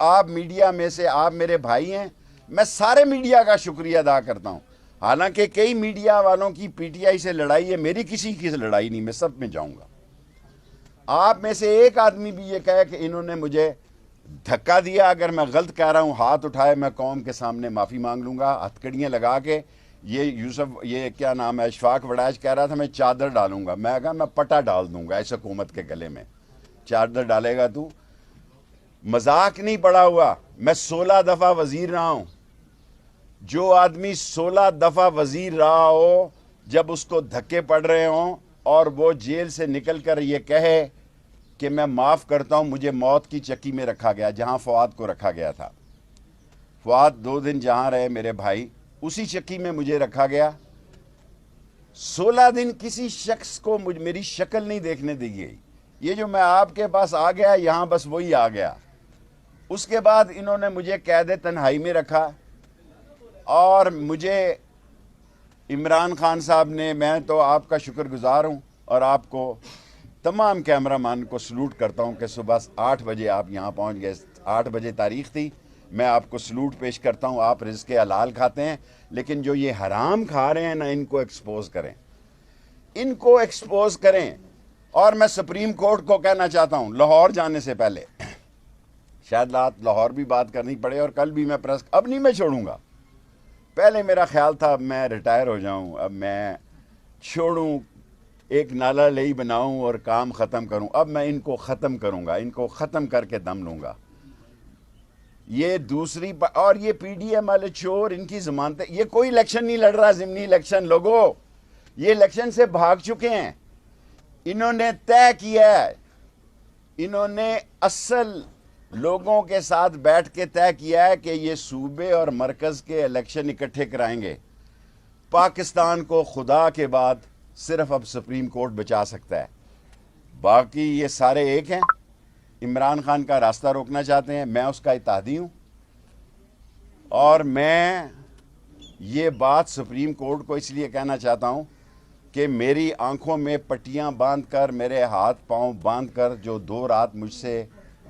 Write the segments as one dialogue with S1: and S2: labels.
S1: آپ میڈیا میں سے آپ میرے بھائی ہیں، میں سارے میڈیا کا شکریہ ادا کرتا ہوں. حالانکہ کئی میڈیا والوں کی پی ٹی آئی سے لڑائی ہے، میری کسی کی لڑائی نہیں، میں سب میں جاؤں گا. آپ میں سے ایک آدمی بھی یہ کہے کہ انہوں نے مجھے دھکا دیا، اگر میں غلط کہہ رہا ہوں ہاتھ اٹھائے، میں قوم کے سامنے معافی مانگ لوں گا. ہتھکڑیاں لگا کے یہ کیا نام ہے، اشفاق وڑائچ کہہ رہا تھا میں چادر ڈالوں گا، میں کہا میں پٹا ڈال دوں گا اس حکومت کے گلے میں. چادر ڈالے گا تو؟ مذاق نہیں پڑا ہوا. میں 16 دفعہ وزیر رہا ہوں. جو آدمی 16 دفعہ وزیر رہا ہو، جب اس کو دھکے پڑ رہے ہوں اور وہ جیل سے نکل کر یہ کہے کہ میں معاف کرتا ہوں، مجھے موت کی چکی میں رکھا گیا جہاں فؤاد کو رکھا گیا تھا. فؤاد 2 دن جہاں رہے میرے بھائی، اسی چکی میں مجھے رکھا گیا. 16 دن کسی شخص کو میری شکل نہیں دیکھنے دی گئی. یہ جو میں آپ کے پاس آ گیا یہاں بس وہی آ گیا. اس کے بعد انہوں نے مجھے قید تنہائی میں رکھا، اور مجھے عمران خان صاحب نے، میں تو آپ کا شکر گزار ہوں، اور آپ کو تمام کیمرہ مین کو سلوٹ کرتا ہوں کہ صبح 8 بجے آپ یہاں پہنچ گئے. 8 بجے تاریخ تھی. میں آپ کو سلوٹ پیش کرتا ہوں. آپ رزق حلال کھاتے ہیں، لیکن جو یہ حرام کھا رہے ہیں نا، ان کو ایکسپوز کریں، ان کو ایکسپوز کریں. اور میں سپریم کورٹ کو کہنا چاہتا ہوں، لاہور جانے سے پہلے، شاید لاہور بھی بات کرنی پڑے، اور کل بھی میں پریس، اب نہیں میں چھوڑوں گا. پہلے میرا خیال تھا اب میں ریٹائر ہو جاؤں، اب میں چھوڑوں، ایک نالا لئی بناؤں اور کام ختم کروں. اب میں ان کو ختم کروں گا، ان کو ختم کر کے دم لوں گا. یہ دوسری اور یہ پی ڈی ایم والے چور، ان کی ضمانتیں، یہ کوئی الیکشن نہیں لڑ رہا، ضمنی الیکشن. لوگوں، یہ الیکشن سے بھاگ چکے ہیں. انہوں نے طے کیا ہے، انہوں نے اصل لوگوں کے ساتھ بیٹھ کے طے کیا ہے کہ یہ صوبے اور مرکز کے الیکشن اکٹھے کرائیں گے. پاکستان کو خدا کے بعد صرف اب سپریم کورٹ بچا سکتا ہے. باقی یہ سارے ایک ہیں. عمران خان کا راستہ روکنا چاہتے ہیں، میں اس کا اتحادی ہوں، اور میں یہ بات سپریم کورٹ کو اس لیے کہنا چاہتا ہوں کہ میری آنکھوں میں پٹیاں باندھ کر، میرے ہاتھ پاؤں باندھ کر جو 2 رات مجھ سے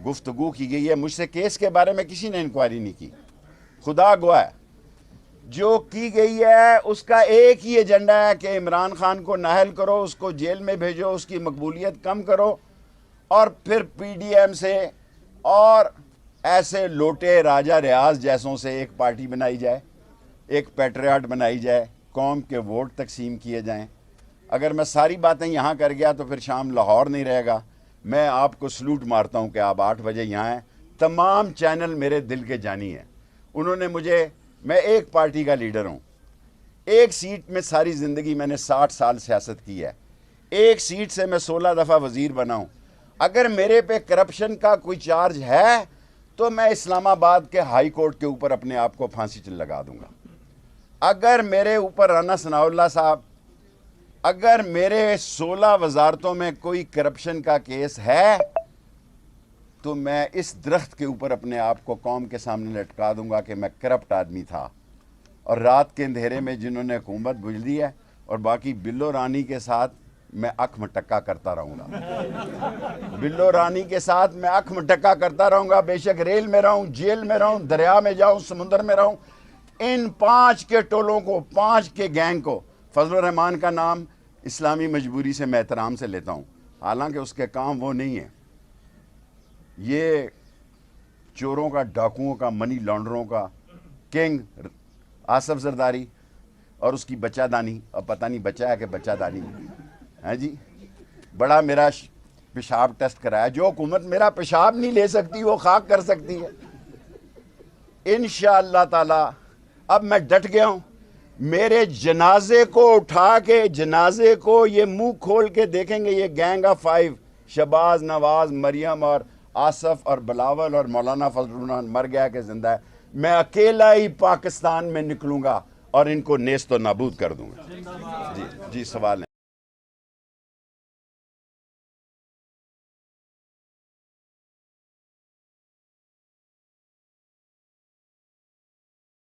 S1: گفتگو کی گئی ہے، مجھ سے کیس کے بارے میں کسی نے انکوائری نہیں کی. خدا گواہ ہے، جو کی گئی ہے اس کا ایک ہی ایجنڈا ہے کہ عمران خان کو نااہل کرو، اس کو جیل میں بھیجو، اس کی مقبولیت کم کرو، اور پھر پی ڈی ایم سے اور ایسے لوٹے راجہ ریاض جیسوں سے ایک پارٹی بنائی جائے، ایک پیٹریاٹ بنائی جائے، قوم کے ووٹ تقسیم کیے جائیں. اگر میں ساری باتیں یہاں کر گیا تو پھر شام لاہور نہیں رہے گا. میں آپ کو سلوٹ مارتا ہوں کہ آپ 8 بجے یہاں ہیں. تمام چینل میرے دل کے جانی ہیں. انہوں نے مجھے، میں ایک پارٹی کا لیڈر ہوں، ایک سیٹ میں ساری زندگی میں نے 60 سال سیاست کی ہے، ایک سیٹ سے میں 16 دفعہ وزیر بنا ہوں. اگر میرے پہ کرپشن کا کوئی چارج ہے تو میں اسلام آباد کے ہائی کورٹ کے اوپر اپنے آپ کو پھانسی لگا دوں گا. اگر میرے اوپر رانا ثناء اللہ صاحب، اگر میرے 16 وزارتوں میں کوئی کرپشن کا کیس ہے تو میں اس درخت کے اوپر اپنے آپ کو قوم کے سامنے لٹکا دوں گا کہ میں کرپٹ آدمی تھا. اور رات کے اندھیرے میں جنہوں نے حکومت بجلی ہے، اور باقی بلو رانی کے ساتھ میں اکھ مٹکا کرتا رہوں گا. بلو رانی کے ساتھ میں اکھ مٹکا کرتا رہوں گا، بے شک ریل میں رہوں، جیل میں رہوں، دریا میں جاؤں، سمندر میں رہوں. ان 5 کے ٹولوں کو، 5 کے گینگ کو، فضل الرحمان کا نام اسلامی مجبوری سے میں احترام سے لیتا ہوں، حالانکہ اس کے کام وہ نہیں ہیں. یہ چوروں کا، ڈاکوؤں کا، منی لانڈروں کا کنگ آصف زرداری اور اس کی بچہ دانی، اب پتہ نہیں بچہ ہے کہ بچہ دانی ہے جی. بڑا میرا پیشاب ٹیسٹ کرایا. جو حکومت میرا پیشاب نہیں لے سکتی وہ خاک کر سکتی ہے. انشاءاللہ تعالی اب میں ڈٹ گیا ہوں. میرے جنازے کو اٹھا کے، جنازے کو یہ منہ کھول کے دیکھیں گے، یہ گینگ آف 5، شہباز، نواز، مریم اور آصف اور بلاول اور مولانا فضل الرحمان مر گیا کہ زندہ ہے. میں اکیلا ہی پاکستان میں نکلوں گا اور ان کو نیست و نابود کر دوں گا. جی سوال ہے.